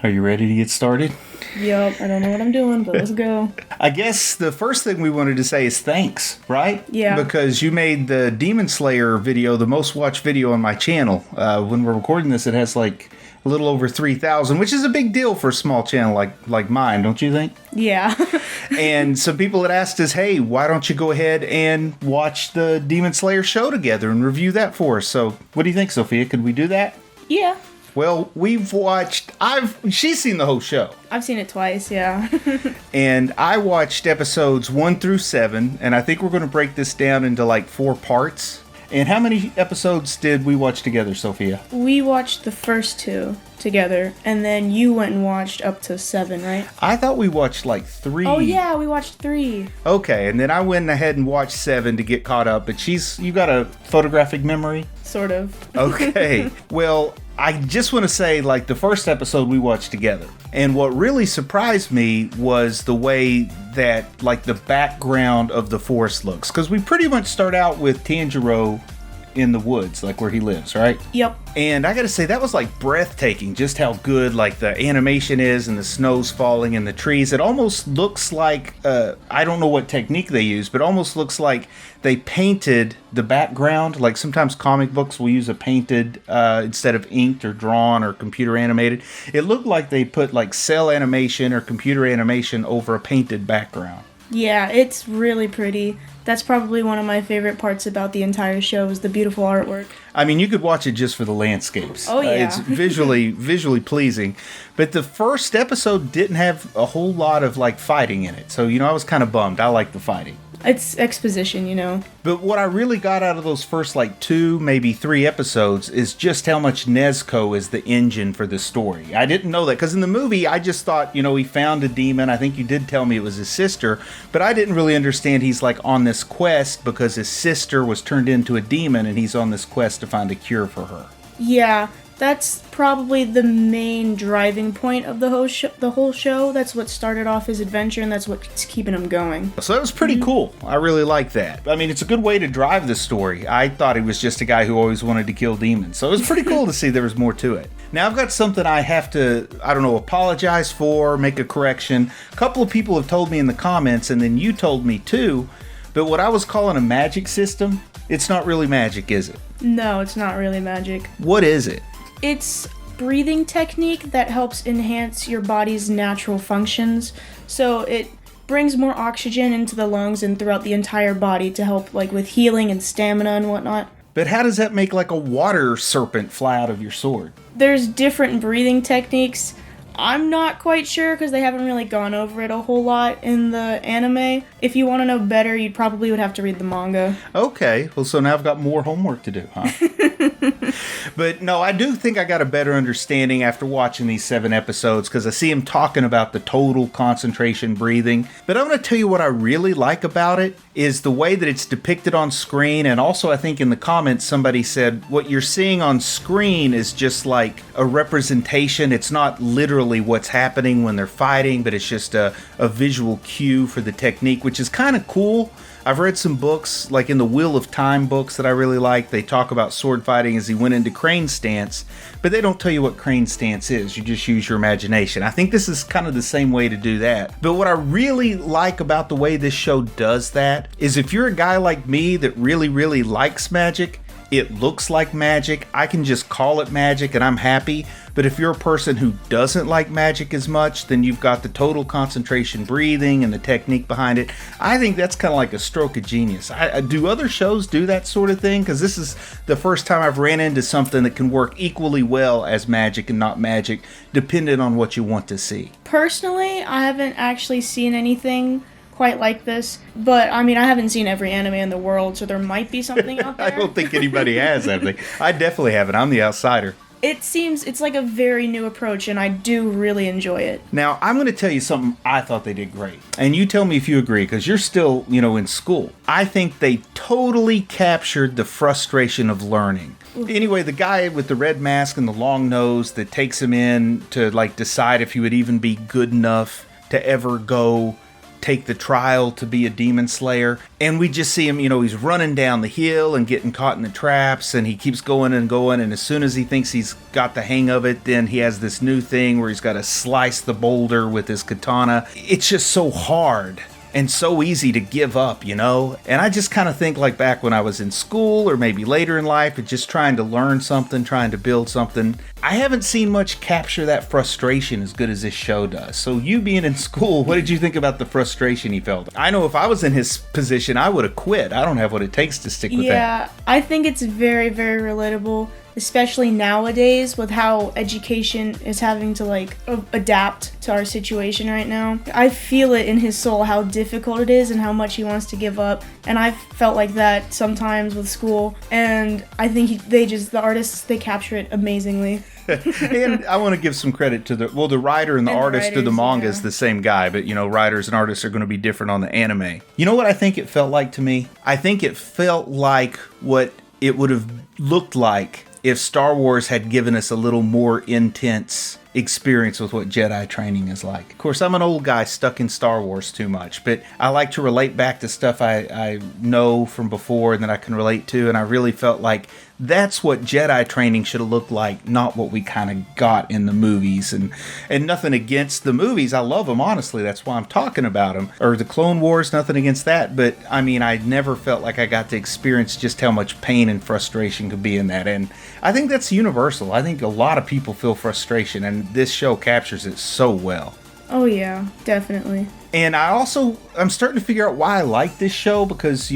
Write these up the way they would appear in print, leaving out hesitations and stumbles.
Are you ready to get started? Yup, I don't know what I'm doing, but let's go. I guess the first thing we wanted to say is thanks, right? Yeah. Because you made the Demon Slayer video the most watched video on my channel. When we're recording this, it has like a little over 3,000, which is a big deal for a small channel like mine, don't you think? Yeah. And some people had asked us, hey, why don't you go ahead and watch the Demon Slayer show together and review that for us? So what do you think, Sophia? Could we do that? Yeah. Well, she's seen the whole show. I've seen it twice, yeah. And I watched episodes 1 through 7, and I think we're going to break this down into like 4 parts. And how many episodes did we watch together, Sophia? We watched the first 2 together, and then you went and watched up to 7, right? I thought we watched like 3. Oh yeah, we watched 3. Okay, and then I went ahead and watched 7 to get caught up, but you got a photographic memory? Sort of. Okay. Well, I just want to say, like, the first episode we watched together. And what really surprised me was the way that, like, the background of the forest looks. Because we pretty much start out with Tanjiro in the woods, like where he lives, right? Yep. And I gotta say, that was like breathtaking, just how good like the animation is and the snow's falling and the trees. It almost looks like, I don't know what technique they use, but almost looks like they painted the background. Like sometimes comic books will use a painted instead of inked or drawn or computer animated. It looked like they put like cell animation or computer animation over a painted background. Yeah, it's really pretty. That's probably one of my favorite parts about the entire show is the beautiful artwork. I mean, you could watch it just for the landscapes. Oh, yeah. It's visually pleasing. But the first episode didn't have a whole lot of, like, fighting in it. So, I was kind of bummed. I like the fighting. It's exposition, But what I really got out of those first, like, 2, maybe 3 episodes is just how much Nezuko is the engine for the story. I didn't know that, because in the movie, I just thought, he found a demon. I think you did tell me it was his sister, but I didn't really understand he's, like, on this quest because his sister was turned into a demon, and he's on this quest to find a cure for her. Yeah, that's probably the main driving point of the whole show. That's what started off his adventure, and that's what's keeping him going. So that was pretty cool. I really like that. I mean, it's a good way to drive the story. I thought he was just a guy who always wanted to kill demons. So it was pretty cool to see there was more to it. Now, I've got something I have to, apologize for, make a correction. A couple of people have told me in the comments, and then you told me too, but what I was calling a magic system, it's not really magic, is it? No, it's not really magic. What is it? It's breathing technique that helps enhance your body's natural functions. So it brings more oxygen into the lungs and throughout the entire body to help like with healing and stamina and whatnot. But how does that make like a water serpent fly out of your sword? There's different breathing techniques. I'm not quite sure because they haven't really gone over it a whole lot in the anime. If you want to know better, you probably would have to read the manga. Okay, well, so now I've got more homework to do, huh? But no, I do think I got a better understanding after watching these 7 episodes because I see him talking about the total concentration breathing. But I'm going to tell you what I really like about it is the way that it's depicted on screen. And also, I think in the comments, somebody said what you're seeing on screen is just like a representation. It's not literally what's happening when they're fighting, but it's just a visual cue for the technique, which is kind of cool. I've read some books, like in the Wheel of Time books that I really like. They talk about sword fighting as he went into crane stance, but they don't tell you what crane stance is. You just use your imagination. I think this is kind of the same way to do that. But what I really like about the way this show does that is if you're a guy like me that really, really likes magic, it looks like magic, I can just call it magic and I'm happy. But if you're a person who doesn't like magic as much, then you've got the total concentration breathing and the technique behind it. I think that's kind of like a stroke of genius. Do other shows do that sort of thing? Because this is the first time I've ran into something that can work equally well as magic and not magic, depending on what you want to see. Personally, I haven't actually seen anything quite like this, but I mean, I haven't seen every anime in the world, so there might be something out there. I don't think anybody has, have they? I definitely haven't. I'm the outsider. It's like a very new approach, and I do really enjoy it. Now, I'm going to tell you something I thought they did great. And you tell me if you agree, because you're still, in school. I think they totally captured the frustration of learning. Anyway, the guy with the red mask and the long nose that takes him in to, like, decide if he would even be good enough to ever go take the trial to be a demon slayer. And we just see him, he's running down the hill and getting caught in the traps, and he keeps going and going. And as soon as he thinks he's got the hang of it, then he has this new thing where he's got to slice the boulder with his katana. It's just so hard and so easy to give up, And I just kind of think like back when I was in school or maybe later in life, and just trying to learn something, trying to build something. I haven't seen much capture that frustration as good as this show does. So you being in school, what did you think about the frustration he felt? I know if I was in his position, I would have quit. I don't have what it takes to stick with that. Yeah, I think it's very, very relatable, especially nowadays with how education is having to adapt to our situation right now. I feel it in his soul how difficult it is and how much he wants to give up. And I've felt like that sometimes with school. And I think the artists, they capture it amazingly. And I want to give some credit to the writer and the artist of the manga is the same guy, but writers and artists are going to be different on the anime. You know what I think it felt like to me? I think it felt like what it would have looked like if Star Wars had given us a little more intense experience with what Jedi training is like. Of course, I'm an old guy stuck in Star Wars too much, but I like to relate back to stuff I know from before and that I can relate to, and I really felt like that's what Jedi training should have looked like, not what we kind of got in the movies. And nothing against the movies. I love them, honestly. That's why I'm talking about them. Or the Clone Wars, nothing against that. But, I mean, I never felt like I got to experience just how much pain and frustration could be in that. And I think that's universal. I think a lot of people feel frustration, and this show captures it so well. Oh, yeah, definitely. And I'm starting to figure out why I like this show, because,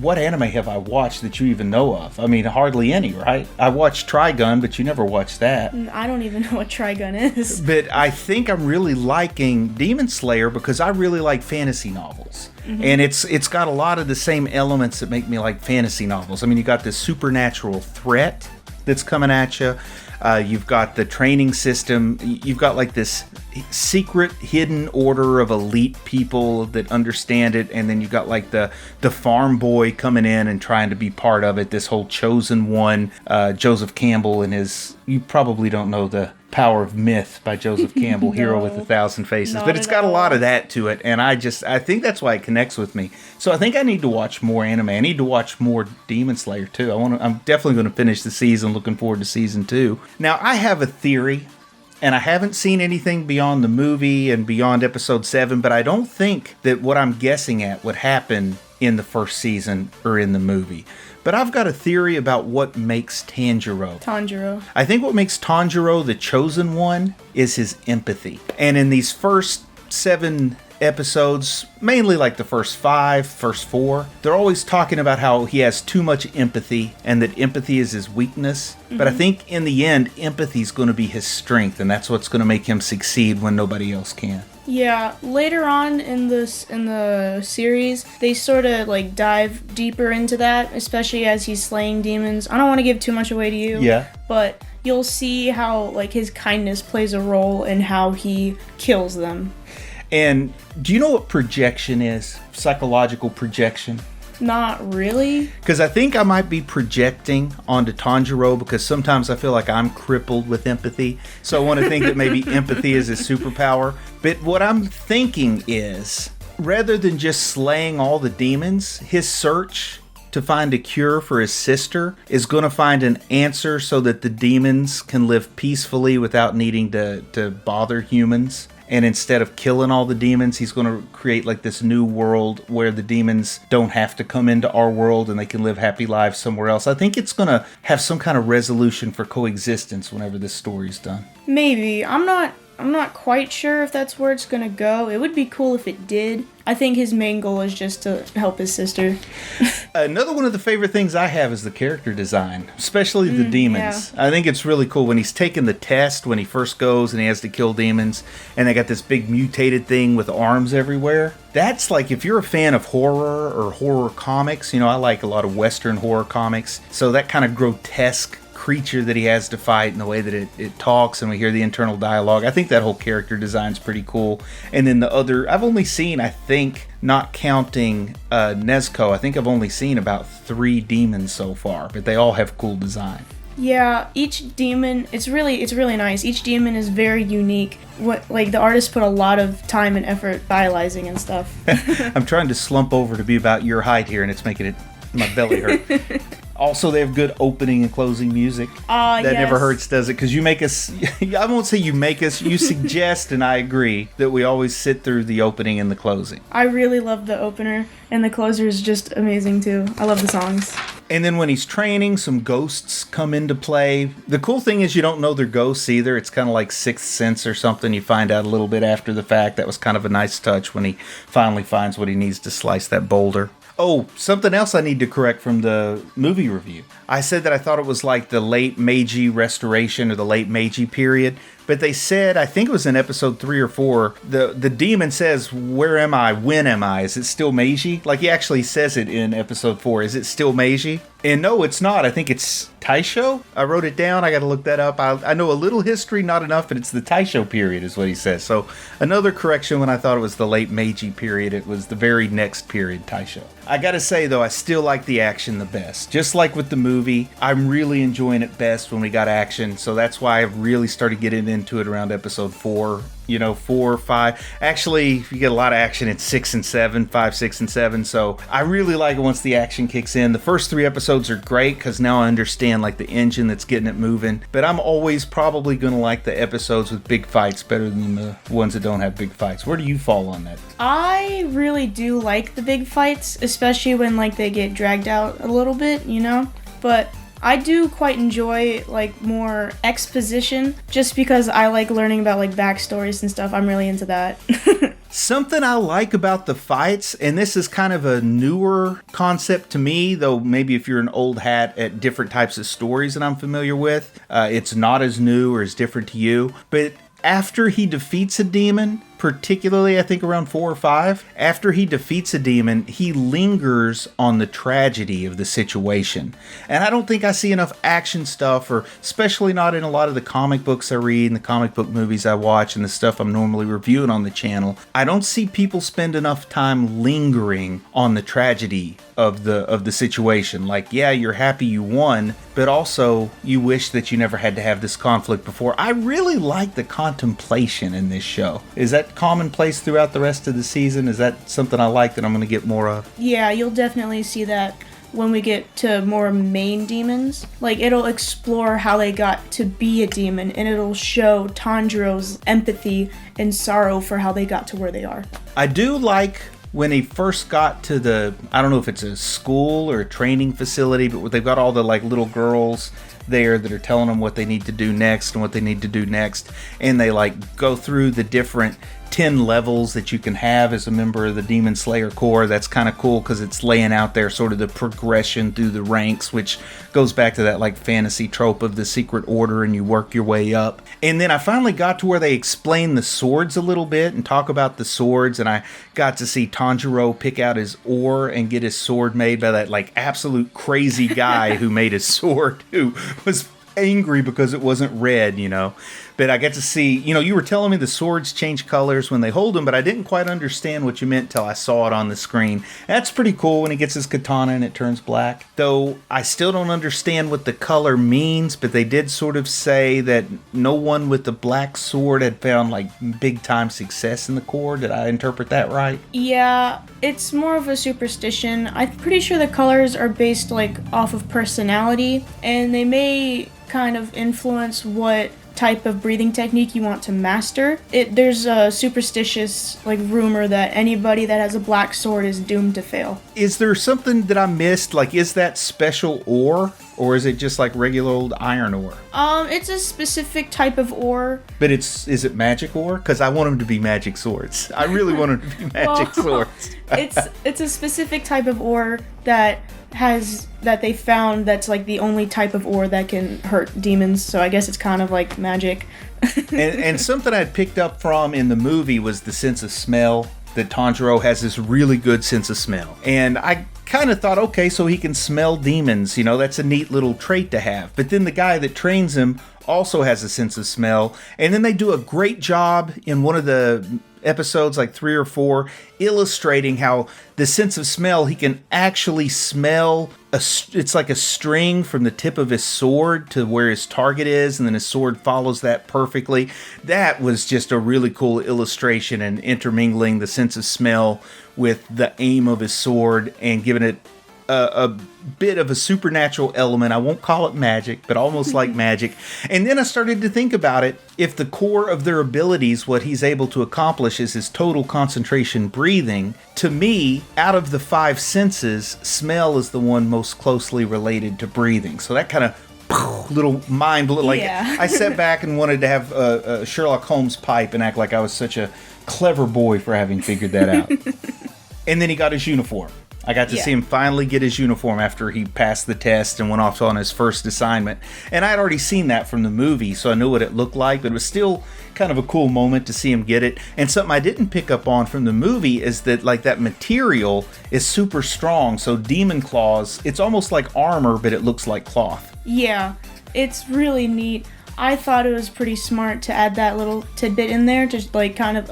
what anime have I watched that you even know of? I mean, hardly any, right? I watched Trigun, but you never watched that. I don't even know what Trigun is. But I think I'm really liking Demon Slayer because I really like fantasy novels. Mm-hmm. And it's got a lot of the same elements that make me like fantasy novels. I mean, you got this supernatural threat that's coming at you. You've got the training system. You've got like this secret hidden order of elite people that understand it, and then you've got like the farm boy coming in and trying to be part of it, this whole chosen one, Joseph Campbell and his, you probably don't know the Power of Myth by Joseph Campbell, no, Hero with 1,000 Faces, but it's got a lot of that to it, and I think that's why it connects with me. So I think I need to watch more anime. I need to watch more Demon Slayer too. I'm definitely going to finish the season. Looking forward to season 2. Now I have a theory, and I haven't seen anything beyond the movie and beyond episode 7, but I don't think that what I'm guessing at would happen in the first season or in the movie. But I've got a theory about what makes Tanjiro. I think what makes Tanjiro the chosen one is his empathy. And in these first 7 episodes, mainly like the first 4, they're always talking about how he has too much empathy and that empathy is his weakness. Mm-hmm. But I think in the end, empathy is going to be his strength, and that's what's going to make him succeed when nobody else can. Yeah, later on in the series, they sort of like dive deeper into that, especially as he's slaying demons. I don't want to give too much away to you. Yeah. But you'll see how like his kindness plays a role in how he kills them. And do you know what projection is? Psychological projection? Not really. Because I think I might be projecting onto Tanjiro, because sometimes I feel like I'm crippled with empathy. So I want to think that maybe empathy is his superpower. But what I'm thinking is, rather than just slaying all the demons, his search to find a cure for his sister is going to find an answer so that the demons can live peacefully without needing to bother humans. And instead of killing all the demons, he's going to create like this new world where the demons don't have to come into our world and they can live happy lives somewhere else. I think it's going to have some kind of resolution for coexistence whenever this story's done. Maybe. I'm not quite sure if that's where it's going to go. It would be cool if it did. I think his main goal is just to help his sister. Another one of the favorite things I have is the character design, especially the demons. Yeah. I think it's really cool when he's taking the test when he first goes and he has to kill demons, and they got this big mutated thing with arms everywhere. That's like, if you're a fan of horror or horror comics, I like a lot of Western horror comics, so that kind of grotesque creature that he has to fight and the way that it talks, and we hear the internal dialogue. I think that whole character design's pretty cool. And then the other, I've only seen, I think, not counting Nezuko, I think I've only seen about 3 demons so far, but they all have cool design. Yeah, each demon, it's really nice. Each demon is very unique. The artist put a lot of time and effort stylizing and stuff. I'm trying to slump over to be about your height here, and it's making my belly hurt. Also, they have good opening and closing music. That yes. never hurts, does it? Because you make us, I won't say you make us, you suggest, and I agree, that we always sit through the opening and the closing. I really love the opener, and the closer is just amazing too. I love the songs. And then when he's training, some ghosts come into play. The cool thing is you don't know they're ghosts either. It's kind of like Sixth Sense or something. You find out a little bit after the fact. That was kind of a nice touch when he finally finds what he needs to slice that boulder. Oh, something else I need to correct from the movie review. I said that I thought it was like the late Meiji Restoration or the late Meiji period. But they said, I think it was in episode 3 or 4, the demon says, "Where am I? When am I? Is it still Meiji?" Like he actually says it in episode 4. Is it still Meiji? And no, it's not. I think it's Taisho. I wrote it down. I got to look that up. I know a little history, not enough, but it's the Taisho period is what he says. So another correction when I thought it was the late Meiji period. It was the very next period, Taisho. I got to say, though, I still like the action the best. Just like with the movie, I'm really enjoying it best when we got action. So that's why I really started getting into it around episode 4. 4 or 5. Actually, you get a lot of action in 6 and 7, 5, 6, and 7. So I really like it once the action kicks in. The first 3 episodes are great because now I understand like the engine that's getting it moving. But I'm always probably going to like the episodes with big fights better than the ones that don't have big fights. Where do you fall on that? I really do like the big fights, especially when like they get dragged out a little bit, But I do quite enjoy like more exposition just because I like learning about like backstories and stuff. I'm really into that. Something I like about the fights, and this is kind of a newer concept to me, though maybe if you're an old hat at different types of stories that I'm familiar with, it's not as new or as different to you. But after he defeats a demon, particularly I think around 4 or 5, after he defeats a demon, he lingers on the tragedy of the situation. And I don't think I see enough action stuff, or especially not in a lot of the comic books I read and the comic book movies I watch and the stuff I'm normally reviewing on the channel. I don't see people spend enough time lingering on the tragedy of the situation. Like, yeah, you're happy you won, but also you wish that you never had to have this conflict before. I really like the contemplation in this show. Is that commonplace throughout the rest of the season? Is that something I like that I'm going to get more of? Yeah, you'll definitely see that when we get to more main demons. Like, it'll explore how they got to be a demon, and it'll show Tanjiro's empathy and sorrow for how they got to where they are. I do like when he first got to the, I don't know if it's a school or a training facility, but they've got all the like little girls there that are telling them what they need to do next and what they need to do next, and they like go through the different 10 levels that you can have as a member of the Demon Slayer Corps. That's kind of cool because it's laying out there sort of the progression through the ranks, which goes back to that like fantasy trope of the secret order and you work your way up. And then I finally got to where they explain the swords a little bit and talk about the swords, and I got to see Tanjiro pick out his oar and get his sword made by that like absolute crazy guy who made his sword, who was angry because it wasn't red, But I get to see, you were telling me the swords change colors when they hold them, but I didn't quite understand what you meant till I saw it on the screen. That's pretty cool when he gets his katana and it turns black. Though I still don't understand what the color means, but they did sort of say that no one with the black sword had found like big time success in the Corps. Did I interpret that right? Yeah, it's more of a superstition. I'm pretty sure the colors are based like off of personality, and they may kind of influence what type of breathing technique you want to master. There's a superstitious like rumor that anybody that has a black sword is doomed to fail. Is there something that I missed? Like, is that special ore, or is it just like regular old iron ore? It's a specific type of ore. But is it magic ore? Because I want them to be magic swords. I really want them to be magic swords. It's a specific type of ore that they found that's like the only type of ore that can hurt demons, so I guess it's kind of like magic. and something I'd picked up from in the movie was the sense of smell, that Tanjiro has this really good sense of smell. And I kind of thought, okay, so he can smell demons, that's a neat little trait to have. But then the guy that trains him also has a sense of smell, and then they do a great job in one of the episodes, like 3 or 4, illustrating how the sense of smell, he can actually smell, it's like a string from the tip of his sword to where his target is, and then his sword follows that perfectly. That was just a really cool illustration, and intermingling the sense of smell with the aim of his sword and giving it a bit of a supernatural element. I won't call it magic, but almost like magic. And then I started to think about it. If the core of their abilities, what he's able to accomplish is his total concentration breathing, to me, out of the 5 senses, smell is the one most closely related to breathing. So that kind of little mind, like I sat back and wanted to have a Sherlock Holmes pipe and act like I was such a clever boy for having figured that out. And then he got his uniform. I got to see him finally get his uniform after he passed the test and went off on his first assignment. And I had already seen that from the movie, so I knew what it looked like, but it was still kind of a cool moment to see him get it. And something I didn't pick up on from the movie is that, like, that material is super strong. So demon claws, it's almost like armor, but it looks like cloth. Yeah, it's really neat. I thought it was pretty smart to add that little tidbit in there to, like, kind of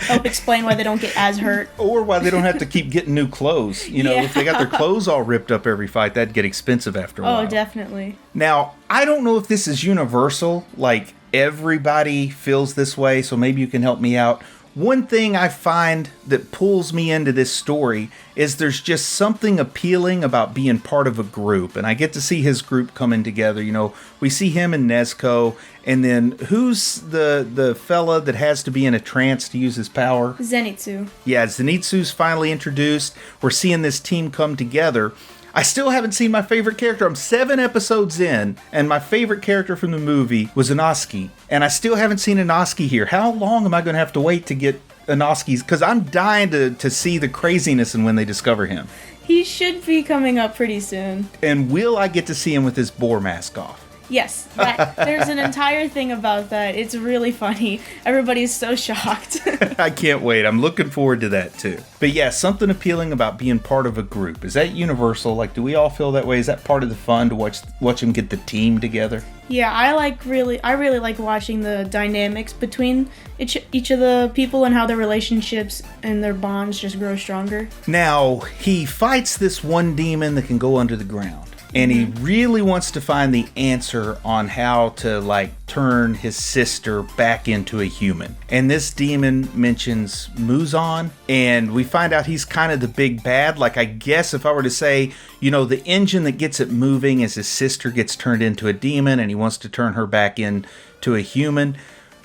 help explain why they don't get as hurt. Or why they don't have to keep getting new clothes. You know, if they got their clothes all ripped up every fight, that'd get expensive after a while. Oh, definitely. Now, I don't know if this is universal, like everybody feels this way, so maybe you can help me out. One thing I find that pulls me into this story is there's just something appealing about being part of a group. And I get to see his group coming together. You know, we see him and Nezuko. And then who's the fella that has to be in a trance to use his power? Zenitsu. Yeah, Zenitsu's finally introduced. We're seeing this team come together. I still haven't seen my favorite character. I'm 7 episodes in, and my favorite character from the movie was Inosuke. And I still haven't seen Inosuke here. How long am I going to have to wait to get Inosuke's? Because I'm dying to see the craziness in when they discover him. He should be coming up pretty soon. And will I get to see him with his boar mask off? Yes, there's an entire thing about that. It's really funny. Everybody's so shocked. I can't wait. I'm looking forward to that too. But yeah, something appealing about being part of a group. Is that universal? Like, do we all feel that way? Is that part of the fun to watch them get the team together? Yeah, I really like watching the dynamics between each of the people and how their relationships and their bonds just grow stronger. Now, he fights this one demon that can go under the ground. And he really wants to find the answer on how to, like, turn his sister back into a human. And this demon mentions Muzan, and we find out he's kind of the big bad. Like, I guess if I were to say, you know, the engine that gets it moving is his sister gets turned into a demon, and he wants to turn her back into a human.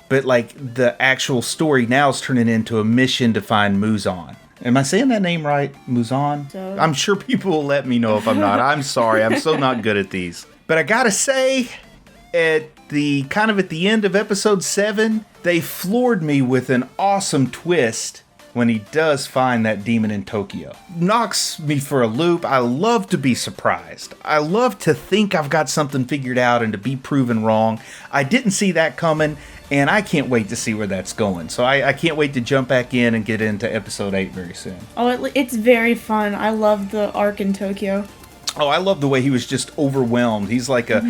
But, like, the actual story now is turning into a mission to find Muzan. Am I saying that name right? Muzan? So. I'm sure people will let me know if I'm not. I'm sorry. I'm so not good at these. But I gotta say, at the end of episode 7, they floored me with an awesome twist when he does find that demon in Tokyo. Knocks me for a loop. I love to be surprised. I love to think I've got something figured out and to be proven wrong. I didn't see that coming, and I can't wait to see where that's going. So I can't wait to jump back in and get into episode 8 very soon. Oh, it's very fun. I love the arc in Tokyo. Oh, I love the way he was just overwhelmed. He's like I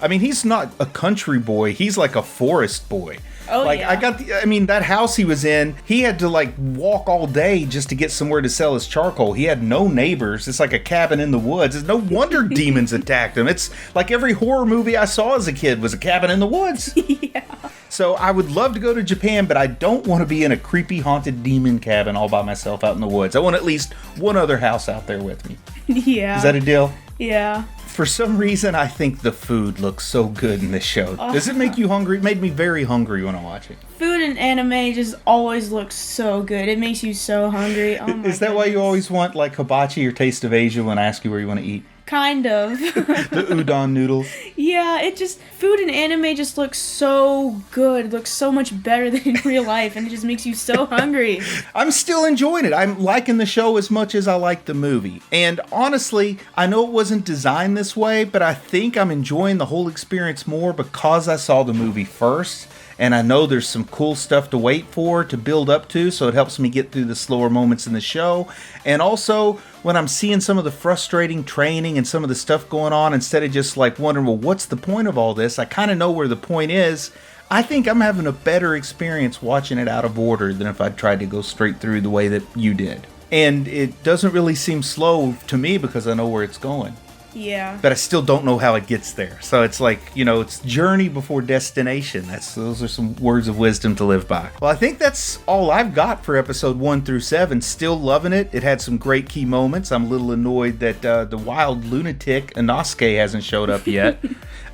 mean, he's not a country boy. He's like a forest boy. Oh, like, yeah. That house he was in, he had to, like, walk all day just to get somewhere to sell his charcoal. He had no neighbors. It's like a cabin in the woods. It's no wonder demons attacked him. It's like every horror movie I saw as a kid was a cabin in the woods. Yeah. So I would love to go to Japan, but I don't want to be in a creepy haunted demon cabin all by myself out in the woods. I want at least one other house out there with me. Yeah. Is that a deal? Yeah. For some reason, I think the food looks so good in this show. Does it make you hungry? It made me very hungry when I watch it. Food in anime just always looks so good. It makes you so hungry. Oh my Is that why you always want, like, hibachi or Taste of Asia when I ask you where you want to eat? Kind of. The udon noodles. Yeah, food in anime just looks so good. It looks so much better than in real life, and it just makes you so hungry. I'm still enjoying it. I'm liking the show as much as I like the movie. And honestly, I know it wasn't designed this way, but I think I'm enjoying the whole experience more because I saw the movie first. And I know there's some cool stuff to wait for, to build up to, so it helps me get through the slower moments in the show. And also, when I'm seeing some of the frustrating training and some of the stuff going on, instead of just like wondering, well, what's the point of all this? I kind of know where the point is. I think I'm having a better experience watching it out of order than if I tried to go straight through the way that you did. And it doesn't really seem slow to me because I know where it's going. Yeah. But I still don't know how it gets there. So it's like, it's journey before destination. Those are some words of wisdom to live by. Well, I think that's all I've got for episode 1 through 7. Still loving it. It had some great key moments. I'm a little annoyed that the wild lunatic Inosuke hasn't showed up yet.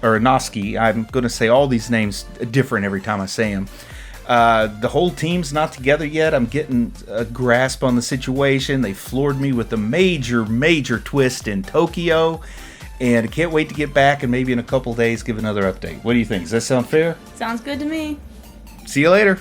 Or Inosuke. I'm going to say all these names different every time I say them. The whole team's not together yet. I'm getting a grasp on the situation. They floored me with a major twist in Tokyo. And I can't wait to get back and maybe in a couple days give another update. What do you think? Does that sound fair? Sounds good to me. See you later.